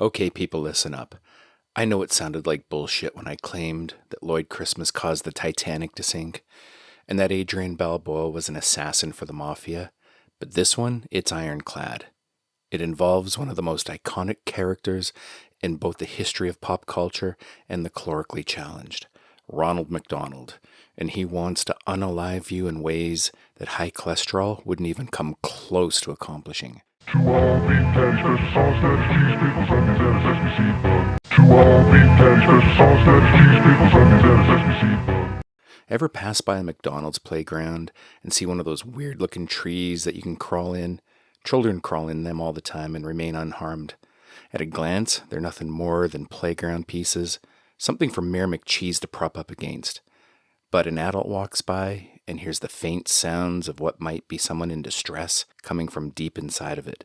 Okay, people, listen up. I know it sounded like bullshit when I claimed that Lloyd Christmas caused the Titanic to sink, and that Adrian Balboa was an assassin for the Mafia, but this one, it's ironclad. It involves one of the most iconic characters in both the history of pop culture and the calorically challenged, Ronald McDonald, and he wants to unalive you in ways that high cholesterol wouldn't even come close to accomplishing. Two all beef patty, special sauce, lettuce, cheese, pickles, onions, and a sesame seed bun. Two all beef patty, special sauce, lettuce, cheese, pickles, onions, and a sesame seed bun. Ever pass by a McDonald's playground and see one of those weird-looking trees that you can crawl in? Children crawl in them all the time and remain unharmed. At a glance, they're nothing more than playground pieces, something for Mayor McCheese to prop up against. But an adult walks by and hears the faint sounds of what might be someone in distress coming from deep inside of it.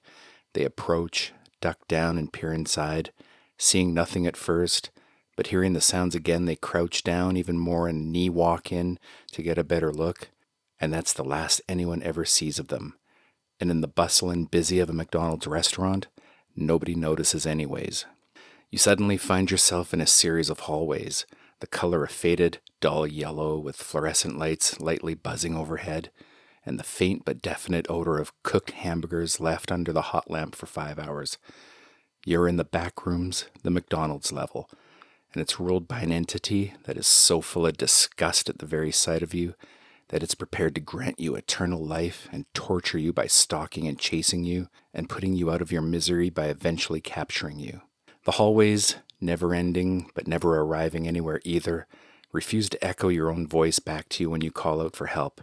They approach, duck down, and peer inside, seeing nothing at first, but hearing the sounds again, they crouch down even more and knee walk in to get a better look, and that's the last anyone ever sees of them. And in the bustle and busy of a McDonald's restaurant, nobody notices anyways. You suddenly find yourself in a series of hallways, the color of faded, dull yellow with fluorescent lights lightly buzzing overhead, and the faint but definite odor of cooked hamburgers left under the hot lamp for 5 hours. You're in the back rooms, the McDonald's level, and it's ruled by an entity that is so full of disgust at the very sight of you that it's prepared to grant you eternal life and torture you by stalking and chasing you and putting you out of your misery by eventually capturing you. The hallways, never ending but never arriving anywhere either, refuse to echo your own voice back to you when you call out for help.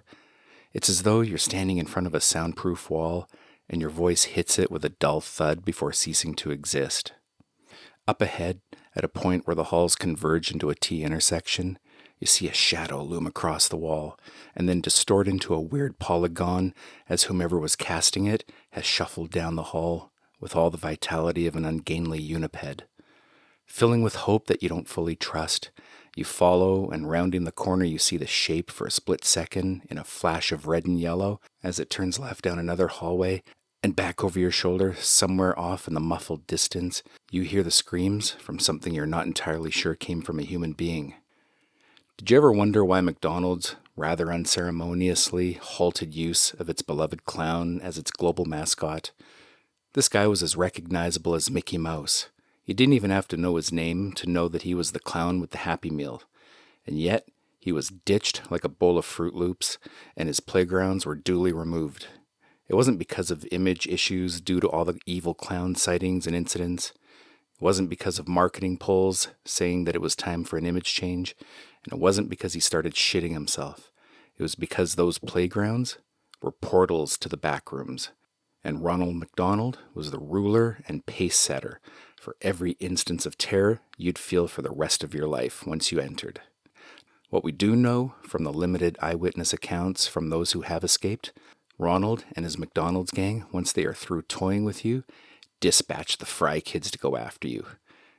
It's as though you're standing in front of a soundproof wall and your voice hits it with a dull thud before ceasing to exist. Up ahead, at a point where the halls converge into a T intersection, you see a shadow loom across the wall and then distort into a weird polygon as whomever was casting it has shuffled down the hall with all the vitality of an ungainly uniped. Filling with hope that you don't fully trust, you follow, and rounding the corner you see the shape for a split second in a flash of red and yellow as it turns left down another hallway, and back over your shoulder, somewhere off in the muffled distance, you hear the screams from something you're not entirely sure came from a human being. Did you ever wonder why McDonald's rather unceremoniously halted use of its beloved clown as its global mascot? This guy was as recognizable as Mickey Mouse. You didn't even have to know his name to know that he was the clown with the Happy Meal. And yet, he was ditched like a bowl of Fruit Loops, and his playgrounds were duly removed. It wasn't because of image issues due to all the evil clown sightings and incidents. It wasn't because of marketing polls saying that it was time for an image change. And it wasn't because he started shitting himself. It was because those playgrounds were portals to the back rooms. And Ronald McDonald was the ruler and pace setter for every instance of terror you'd feel for the rest of your life once you entered. What we do know from the limited eyewitness accounts from those who have escaped, Ronald and his McDonald's gang, once they are through toying with you, dispatch the Fry Kids to go after you.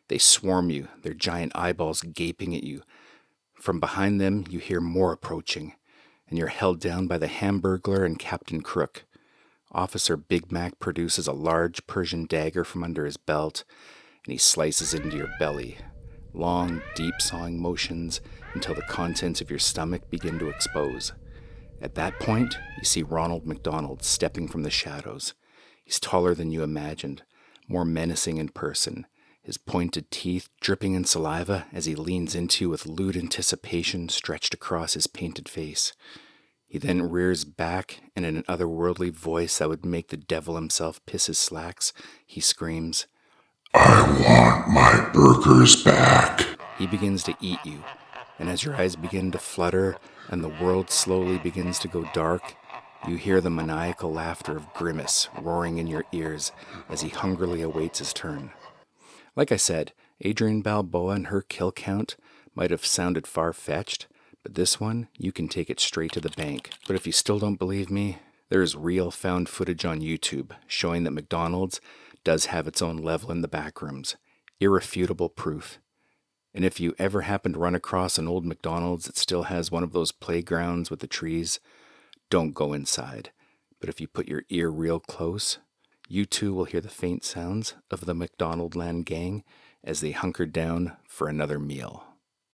They swarm you, their giant eyeballs gaping at you. From behind them, you hear more approaching, and you're held down by the Hamburglar and Captain Crook. Officer Big Mac produces a large Persian dagger from under his belt, and he slices into your belly. Long, deep sawing motions until the contents of your stomach begin to expose. At that point, you see Ronald McDonald stepping from the shadows. He's taller than you imagined, more menacing in person, his pointed teeth dripping in saliva as he leans into you with lewd anticipation stretched across his painted face. He then rears back, and in an otherworldly voice that would make the devil himself piss his slacks, he screams, I want my burgers back. He begins to eat you, and as your eyes begin to flutter and the world slowly begins to go dark, you hear the maniacal laughter of Grimace roaring in your ears as he hungrily awaits his turn. Like I said, Adrian Balboa and her kill count might have sounded far-fetched, but this one, you can take it straight to the bank. But if you still don't believe me, there is real found footage on YouTube showing that McDonald's does have its own level in the back rooms. Irrefutable proof. And if you ever happen to run across an old McDonald's that still has one of those playgrounds with the trees, don't go inside. But if you put your ear real close, you too will hear the faint sounds of the McDonaldland gang as they hunker down for another meal.